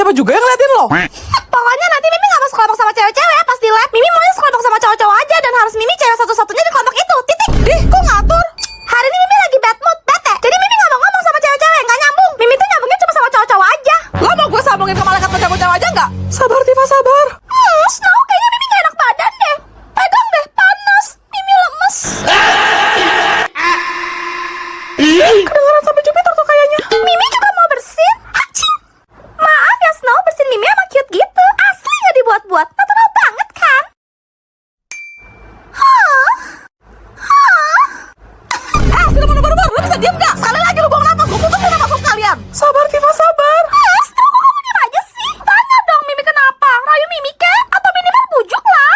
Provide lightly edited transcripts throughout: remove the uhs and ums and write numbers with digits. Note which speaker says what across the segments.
Speaker 1: Siapa juga yang ngeliatin lo?
Speaker 2: Pokoknya nanti Mimi gak mau sekelompok sama cewek-cewek ya pas di lab. Mimi maunya sekelompok sama cowok-cowok aja dan harus Mimi cewek satu-satunya di kelompok itu. Titik.
Speaker 1: Kok ngatur?
Speaker 2: Hari ini Mimi lagi bad mood, bete. Jadi Mimi gak mau ngomong sama cewek-cewek, gak nyambung. Mimi tuh nyambungnya cuma sama cowok-cowok aja.
Speaker 1: Lo mau gue sambungin ke malaikat bocah-bocah aja nggak? Sabar Tifa, sabar.
Speaker 2: Snow, kayaknya Mimi gak enak badan deh. Pegang deh, panas. Mimi lemes.
Speaker 1: Kedengaran sampai Jupiter tuh kayaknya.
Speaker 2: Mimi juga mau bersin. Hacing. Maaf ya Snow, bersin Mimi emang cute gitu. Asli gak dibuat-buat. Natural banget kan?
Speaker 1: Sudah baru-baru, lo bisa diem nggak? Sekali lagi lo buang nafas, gue putusin nafas sekalian. Sabar Tifa, sabar.
Speaker 2: Snow, kok kamu diem aja sih? Tanya dong Mimi kenapa? Rayu Mimi ke? Atau minimal bujuk lah.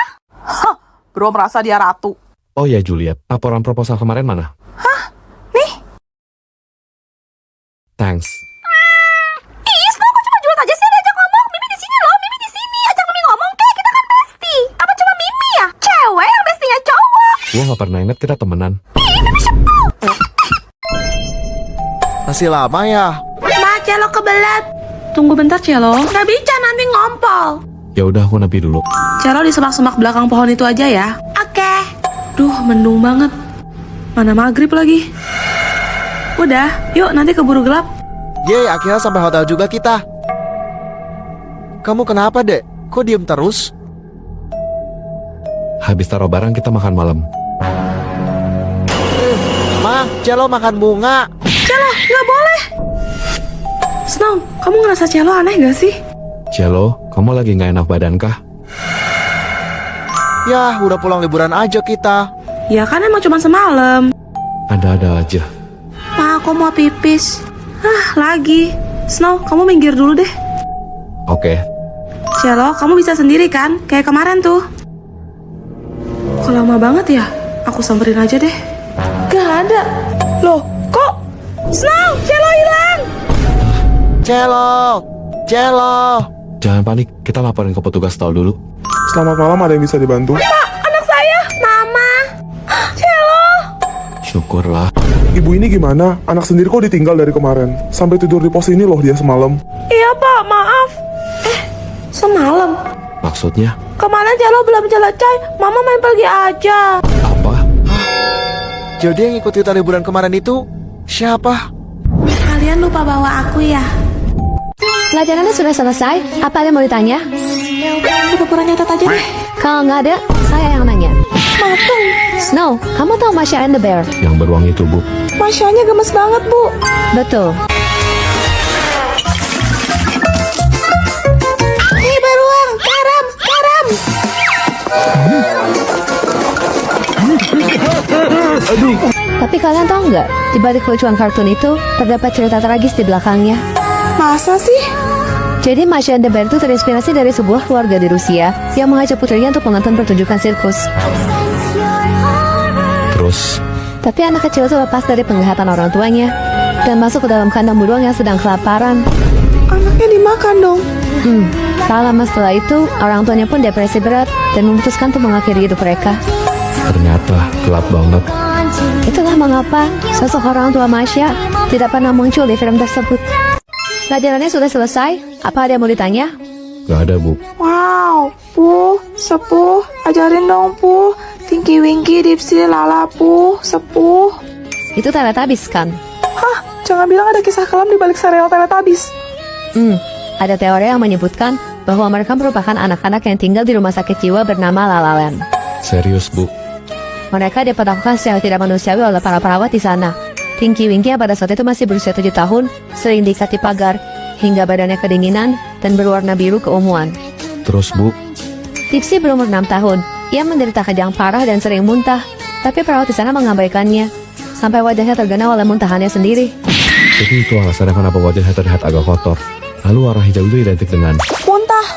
Speaker 1: Bro merasa dia ratu.
Speaker 3: Oh ya Juliet, laporan proposal kemarin mana?
Speaker 1: Nih.
Speaker 3: Thanks.
Speaker 2: Ih, Snow, kok cuma Juliet aja sih yang diajak ngomong? Mimi di sini loh, Mimi di sini. Ajak Mimi ngomong kek, kita kan bestie. Apa cuma Mimi ya? Cewek yang bestinya cowok.
Speaker 3: Gua gak pernah inget kita temenan.
Speaker 4: Masih lama ya?
Speaker 2: Ma, Celo kebelet.
Speaker 5: Tunggu bentar, Celo.
Speaker 2: Gak bisa, nanti ngompol.
Speaker 3: Ya udah aku nepi dulu.
Speaker 5: Celo di semak-semak belakang pohon itu aja ya.
Speaker 2: Oke.
Speaker 5: Duh, mendung banget. Mana maghrib lagi. Udah, yuk nanti keburu gelap.
Speaker 4: Yeay, akhirnya sampai hotel juga kita. Kamu kenapa, Dek? Kok diem terus?
Speaker 3: Habis taruh barang kita makan malam.
Speaker 4: Ma, Celo makan bunga.
Speaker 5: Celo, nggak boleh. Snow, kamu ngerasa Celo aneh gak sih?
Speaker 3: Cello, kamu lagi gak enak badan kah?
Speaker 4: Yah, udah pulang liburan aja kita.
Speaker 5: Ya kan emang cuma semalam.
Speaker 3: Ada-ada aja.
Speaker 5: Ma, aku mau pipis. Lagi. Snow, kamu minggir dulu deh.
Speaker 3: Oke.
Speaker 5: Celo, kamu bisa sendiri kan? Kayak kemarin tuh. Kok lama banget ya? Aku samperin aja deh. Gak ada. Loh, kok? Snow, Celo hilang.
Speaker 4: Celo, Celo.
Speaker 3: Jangan panik, kita laporin ke petugas tol dulu.
Speaker 6: Selamat malam, ada yang bisa dibantu?
Speaker 2: Anak saya, Mama. Celo.
Speaker 3: Syukurlah.
Speaker 6: Ibu ini gimana? Anak sendiri kok ditinggal dari kemarin? Sampai tidur di pos ini loh dia semalam.
Speaker 5: Iya pak, maaf. Semalam?
Speaker 3: Maksudnya?
Speaker 5: Kemarin Celo belum selesai, Mama main pergi aja.
Speaker 3: Apa?
Speaker 4: Jadi yang ikut kita liburan kemarin itu siapa?
Speaker 5: Kalian lupa bawa aku ya?
Speaker 7: Pelajarannya sudah selesai. Apa ada yang mau ditanya?
Speaker 5: Pura-pura nyatet aja deh.
Speaker 7: Kalau nggak ada, saya yang nanya.
Speaker 5: Matung,
Speaker 7: Snow, kamu tahu Masha and the Bear?
Speaker 3: Yang beruang itu, Bu.
Speaker 5: Masyanya gemes banget bu.
Speaker 7: Betul.
Speaker 2: Hei beruang, karam, karam.
Speaker 7: Tapi kalian tahu nggak, di balik kelucuan kartun itu, terdapat cerita tragis di belakangnya.
Speaker 5: Masa sih?
Speaker 7: Jadi Masha and the Bear itu terinspirasi dari sebuah keluarga di Rusia yang mengajak putrinya untuk menonton pertunjukan sirkus.
Speaker 3: Terus?
Speaker 7: Tapi anak kecil itu lepas dari penglihatan orang tuanya dan masuk ke dalam kandang beruang yang sedang kelaparan.
Speaker 5: Anaknya dimakan dong.
Speaker 7: Tak lama setelah itu, orang tuanya pun depresi berat dan memutuskan untuk mengakhiri hidup mereka.
Speaker 3: Ternyata gelap banget.
Speaker 7: Itulah mengapa sosok orang tua Masha tidak pernah muncul di film tersebut. Pelajarannya sudah selesai. Apa ada yang mau ditanya?
Speaker 3: Gak ada, Bu.
Speaker 5: Wow, Puh, Sepuh, ajarin dong Puh. Tinky Winky, Dipsy, Lala, Puh, Sepuh.
Speaker 7: Itu Teletubbies kan?
Speaker 5: Hah, jangan bilang ada kisah kelam di balik serial Teletubbies.
Speaker 7: Ada teori yang menyebutkan bahwa mereka merupakan anak-anak yang tinggal di rumah sakit jiwa bernama La La Land.
Speaker 3: Serius, Bu.
Speaker 7: Mereka diperlakukan secara tidak manusiawi oleh para perawat di sana. Tinky Winky yang pada saat itu masih berusia 7 tahun, sering diikat di pagar, hingga badannya kedinginan dan berwarna biru keunguan.
Speaker 3: Terus, Bu?
Speaker 7: Dipsy berumur 6 tahun. Ia menderita kejang parah dan sering muntah, tapi perawat di sana mengabaikannya, sampai wajahnya tergenang oleh muntahannya sendiri.
Speaker 3: Jadi itu alasannya kenapa wajahnya terlihat agak kotor. Lalu warna hijau itu identik dengan...
Speaker 5: Muntah.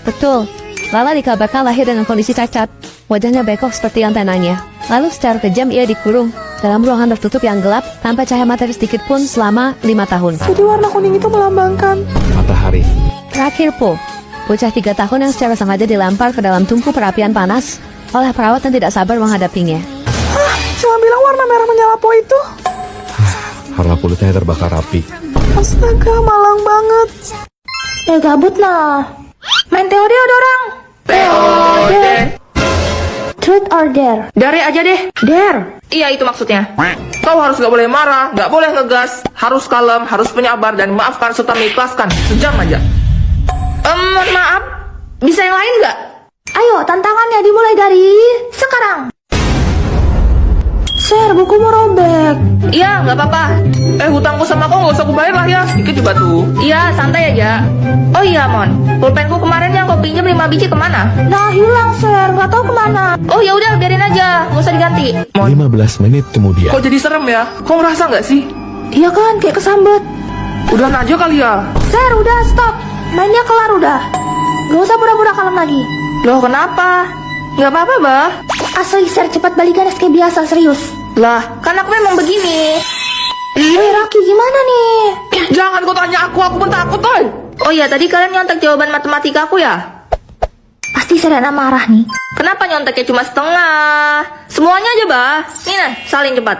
Speaker 7: Betul, Lala dikabarkan lahir dengan kondisi cacat. Wajahnya bengkok seperti antenanya. Lalu secara kejam ia dikurung dalam ruangan tertutup yang gelap tanpa cahaya matahari sedikit pun selama 5 tahun.
Speaker 5: Jadi warna kuning itu melambangkan
Speaker 3: matahari.
Speaker 7: Terakhir, Po, bocah 3 tahun yang secara sengaja dilempar ke dalam tungku perapian panas oleh perawat yang tidak sabar menghadapinya.
Speaker 5: Jangan bilang warna merah menyala Po itu.
Speaker 3: Karena kulitnya terbakar api.
Speaker 5: Astaga, malang banget.
Speaker 2: Gabut nah. Main teori ada orang. Teori. Truth or dare?
Speaker 5: Dare aja deh.
Speaker 2: Dare.
Speaker 5: Iya, itu maksudnya. Kau harus gak boleh marah, gak boleh ngegas, harus kalem, harus penyabar, dan maafkan serta mengikhlaskan. Sejam aja. Mohon maaf, bisa yang lain gak?
Speaker 2: Ayo, tantangannya dimulai dari sekarang. Sir, buku mau robek.
Speaker 5: Iya, gak apa-apa. Hutangku sama kau gak usah kubayar lah ya. Sedikit juga tuh. Iya, santai aja. Oh iya, Mon. Pulpenku kemarin yang kau pinjam 5 biji kemana?
Speaker 2: Nah, hilang, Sir. Gak tahu kemana.
Speaker 5: Oh ya udah, biarin aja. Gak usah diganti. Mon,
Speaker 3: 15 menit kemudian.
Speaker 5: kok jadi serem ya? Kau ngerasa gak sih?
Speaker 2: Iya kan, kayak kesambet.
Speaker 5: Udah aja kali ya.
Speaker 2: Sir, udah stop. Mainnya kelar udah. Gak usah pura-pura kalem lagi.
Speaker 5: Loh, kenapa? Gak apa-apa, Bah.
Speaker 2: Asli, Sir, cepat balikan kayak biasa, serius.
Speaker 5: Lah, kan aku memang begini.
Speaker 2: Raki, gimana nih?
Speaker 5: Jangan kau tanya aku pun takut, coy. Oh iya, tadi kalian nyontek jawaban matematika aku ya?
Speaker 2: Pasti Serena marah nih.
Speaker 5: Kenapa nyonteknya cuma setengah? Semuanya aja, Bah. Nih, nah, salin cepat.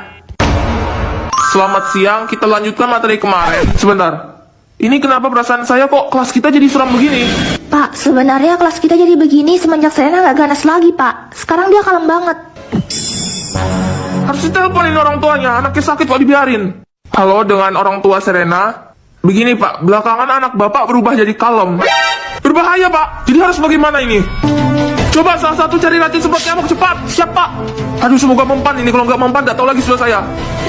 Speaker 6: Selamat siang, kita lanjutkan materi kemarin. Sebentar. Ini kenapa perasaan saya kok kelas kita jadi suram begini?
Speaker 2: Pak, sebenarnya kelas kita jadi begini semenjak Serena gak ganas lagi, Pak. Sekarang dia kalem banget.
Speaker 6: Harus diteleponin orang tuanya, anaknya sakit kok dibiarin. Halo, dengan orang tua Serena. Begini Pak, belakangan anak Bapak berubah jadi kalem. Berbahaya Pak, jadi harus bagaimana ini? Coba salah satu cari racun semprot nyamuk cepat, siap Pak. Aduh, semoga mempan ini, kalau nggak mempan gak tahu lagi sudah saya.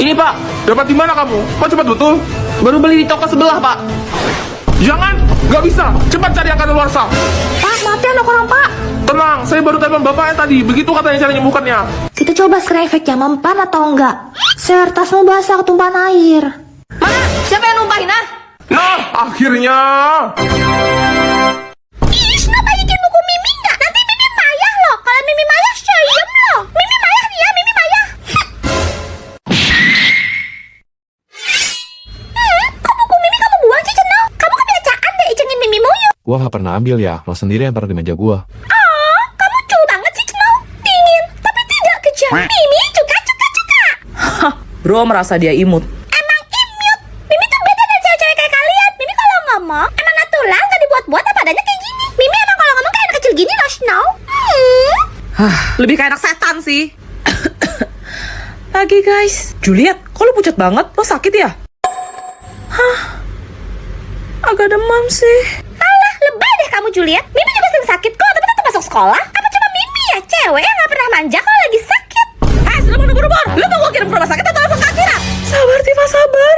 Speaker 5: Ini, Pak.
Speaker 6: Dapat di mana kamu? Kok cepat betul?
Speaker 5: Baru beli di toko sebelah, Pak.
Speaker 6: Jangan, nggak bisa. Cepat cari yang kadaluarsa.
Speaker 2: Pak, maaf ya anak orang, Pak.
Speaker 6: Tenang, saya baru telepon bapaknya tadi. Begitu katanya cara nyembuhkannya.
Speaker 2: Kita coba sekarang efeknya mempan atau enggak. Sir, tasmu basah ketumpahan air.
Speaker 5: Mana? Siapa yang numpahin, ah?
Speaker 6: Nah, akhirnya.
Speaker 2: Kenapa bikin buku Mimi enggak? Nanti Mimi mayah loh. Kalau Mimi mayah, syayem loh. Mimi mayah nih ya, Mimi mayah. Kok buku Mimi kamu buang sih, Ceno? Kamu kebiasaan deh icengin Mimi mulu.
Speaker 3: Gua gak pernah ambil ya, lo sendiri yang taruh di meja gua.
Speaker 2: Oh, kamu cool banget sih, Ceno. Dingin, tapi tidak kejam. Mimi cuka.
Speaker 5: Bro merasa dia imut.
Speaker 2: Emang imut. Mimi tuh beda dari cewek-cewek kayak kalian. Mimi kalau ngomong emang natural, nggak dibuat-buat apa adanya kayak gini. Mimi emang kalau ngomong kayak anak kecil gini loh, Snow.
Speaker 5: Lebih kayak anak setan sih. Lagi guys, Juliet, kok lu pucat banget? Lo sakit ya? Agak demam sih.
Speaker 2: Alah, lebay deh kamu, Juliet. Mimi juga sering sakit kok, tapi tetap masuk sekolah. Apa cuma Mimi ya, cewek yang nggak pernah manja kalau lagi sakit?
Speaker 5: Sudah buru-buru. Lu mau gua kirim ke rumah sakit atau telepon Kak Kira? Sabar, Tifa, sabar.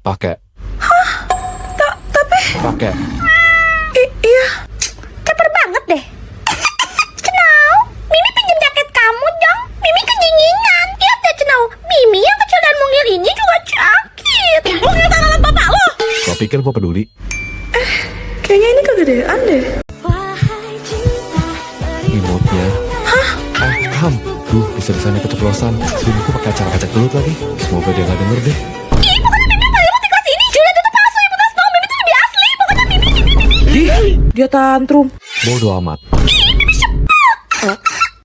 Speaker 3: Pakai.
Speaker 5: Tapi
Speaker 3: Pakai.
Speaker 5: iya.
Speaker 2: Caper banget deh. Snow, Mimi pinjam jaket kamu dong. Mimi kedinginan. Lihat deh, Snow. Mimi yang kecil dan mungil ini juga sakit. Mungil tangan bapak lo.
Speaker 3: Lo pikir gua peduli?
Speaker 5: Kayaknya ini kegedean deh.
Speaker 3: Remote-nya. Ham. Duh, bisa-bisanya keceplosan. Sini gua pakai acara kacak gelut lagi. Semoga dia gak denger deh.
Speaker 2: Ih, pokoknya Mimi paling imut di kelas ini. Juliet itu palsu, ibu Snow. Mimi tuh lebih asli. Pokoknya Mimi.
Speaker 5: Dia tantrum.
Speaker 3: Bodoh amat.